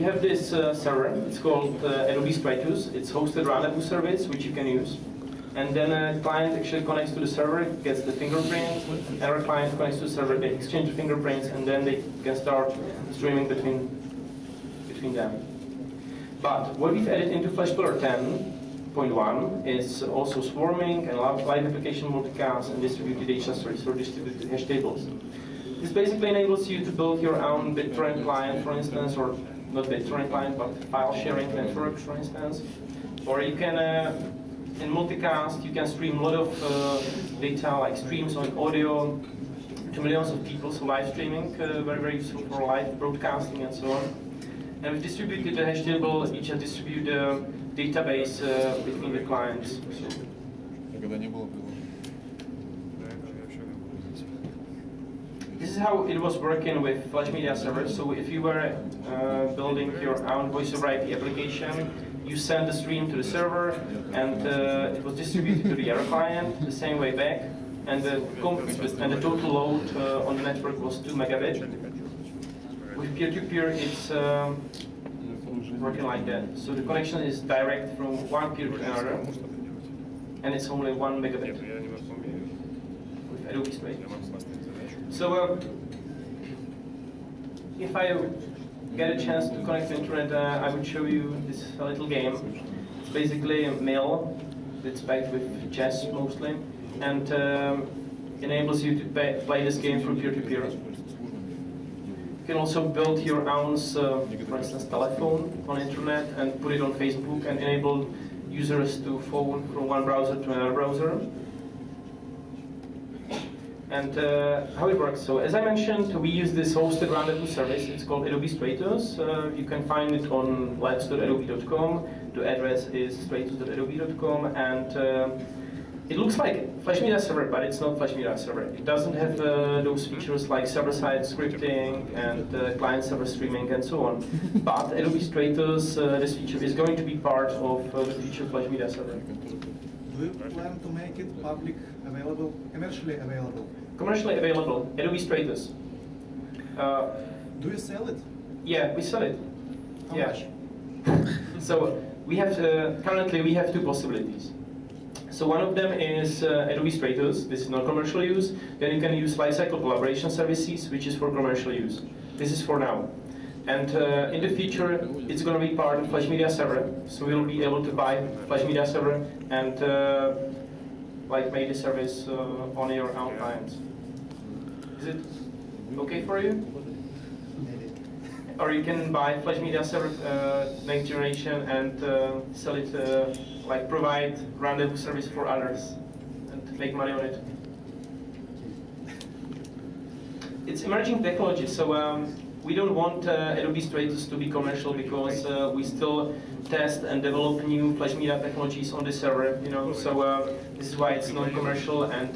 have this server. It's called Adobe Stratus. It's hosted rendezvous service, which you can use. And then a client actually connects to the server, gets the fingerprint. Another client connects to the server, they exchange the fingerprints, and then they can start streaming between them. But what we've added into FlashPillar 10.1 is also swarming and live application multicast and distributed data stories or distributed hash tables. This basically enables you to build your own BitTorrent client, for instance, or not BitTorrent client, but file sharing network, for instance. Or you can, in multicast, you can stream a lot of data, like streams on audio to millions of people, so live streaming, very, very useful for live broadcasting and so on. And we've distributed the hash table, each has distributed a database between the clients. This is how it was working with Flash Media Server. So if you were building your own voice over IP application, you send the stream to the server, and it was distributed to the other client the same way back, and the total load on the network was 2 megabit. With peer-to-peer, it's working like that. So the connection is direct from one peer to another, and it's only 1 megabit with Adobe Stratus. So if I get a chance to connect to the internet, I would show you this little game. It's basically a mill that's backed with chess mostly, and enables you to play this game through peer-to-peer. You can also build your own, for instance, telephone on internet and put it on Facebook and enable users to phone from one browser to another browser. And how it works. So as I mentioned, we use this hosted rendezvous service. It's called Adobe Stratus. You can find it on labs.adobe.com. The address is stratus.adobe.com, and it looks like Flash Media Server, but it's not Flash Media Server. It doesn't have those features like server-side scripting and client-server streaming and so on. But Adobe Stratus, this feature is going to be part of the future Flash Media Server. Do you plan to make it public available, commercially available? Commercially available, Adobe Stratus. Do you sell it? Yeah, we sell it. How much? So we have currently we have two possibilities. So one of them is Adobe Stratus. This is not commercial use. Then you can use lifecycle collaboration services, which is for commercial use. This is for now. And in the future, it's going to be part of Flash Media Server. So we'll be able to buy Flash Media Server and like make the service on your own clients. Is it okay for you? Or you can buy Flash Media Server next generation and sell it, like provide rendezvous service for others and make money on it. It's emerging technology, so we don't want Adobe Stratus to be commercial because we still test and develop new Flash Media technologies on the server, you know. So this is why it's non-commercial, and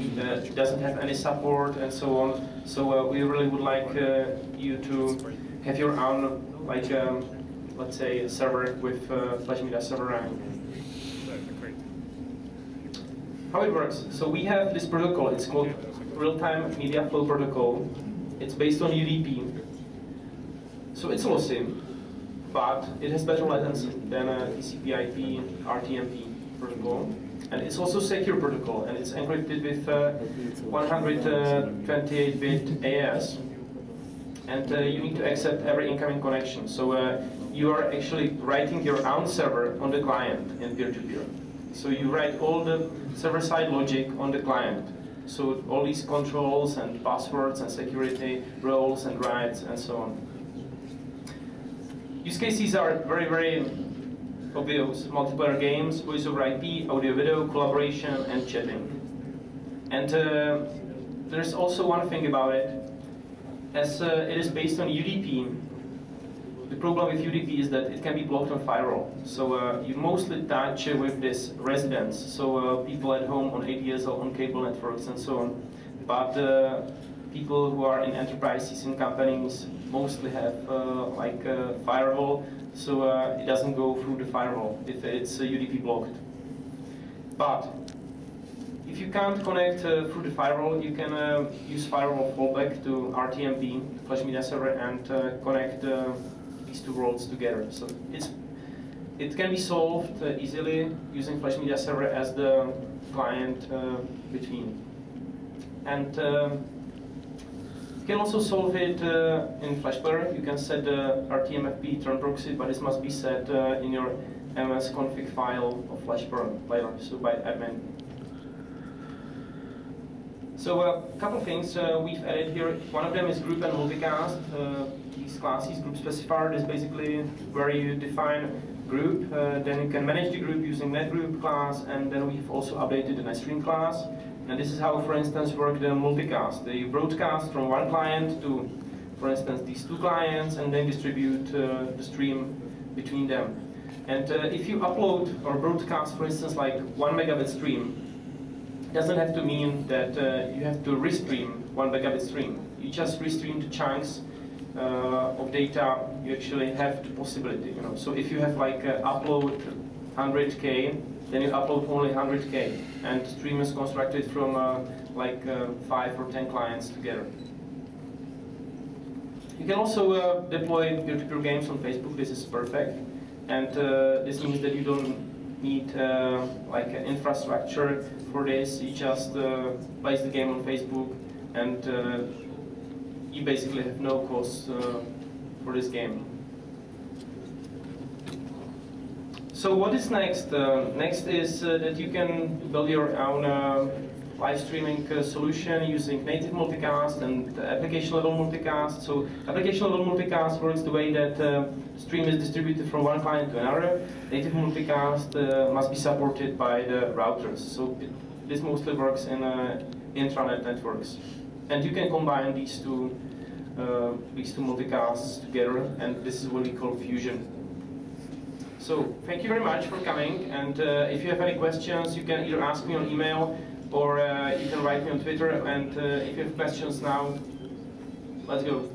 it doesn't have any support and so on. So we really would like you to have your own, like, let's say, server with Flash Media Server running. How it works? So we have this protocol. It's called Real-Time Media Flow Protocol. It's based on UDP. So it's lossy, but it has better latency than a TCP/IP RTMP protocol. And it's also secure protocol, and it's encrypted with 128-bit AES. And you need to accept every incoming connection. So you are actually writing your own server on the client in peer-to-peer. So you write all the server-side logic on the client. So all these controls and passwords and security roles and rights and so on. Use cases are very, very obvious. Multiplayer games, voice over IP, audio video, collaboration, and chatting. And there's also one thing about it. As it is based on UDP, the problem with UDP is that it can be blocked on firewall. So you mostly touch with this residents, so people at home on ADSL, on cable networks, and so on. But people who are in enterprises, in companies, mostly have like a firewall, so it doesn't go through the firewall if it's UDP blocked. But If you can't connect through the firewall, you can use firewall fallback to RTMP, Flash Media Server, and connect these two worlds together. So it can be solved easily using Flash Media Server as the client between. And you can also solve it in Flash Player. You can set the RTMFP turn proxy, but this must be set in your MS config file of Flash Player, so by admin. So a couple of things we've added here. One of them is group and multicast. These classes, group specifier, is basically where you define group. Then you can manage the group using netgroup class, and then we've also updated the netstream class. And this is how, for instance, work the multicast. They broadcast from one client to, for instance, these two clients, and then distribute the stream between them. And if you upload or broadcast, for instance, like 1 megabit stream, it doesn't have to mean that you have to restream 1 megabit stream. You just restream the chunks of data. You actually have the possibility, you know. So if you have like upload 100K, then you upload only 100K, and the stream is constructed from 5 or 10 clients together. You can also deploy peer-to-peer games on Facebook. This is perfect, and this means that you don't need like an infrastructure for this. You just place the game on Facebook, and you basically have no cost for this game. So what is next? Next is that you can build your own live streaming solution using native multicast and application level multicast. So application level multicast works the way that stream is distributed from one client to another. Native multicast must be supported by the routers. So this mostly works in intranet networks. And you can combine these two multicasts together, and this is what we call fusion. So thank you very much for coming, and if you have any questions, you can either ask me on email or you can write me on Twitter, and if you have questions now, let's go.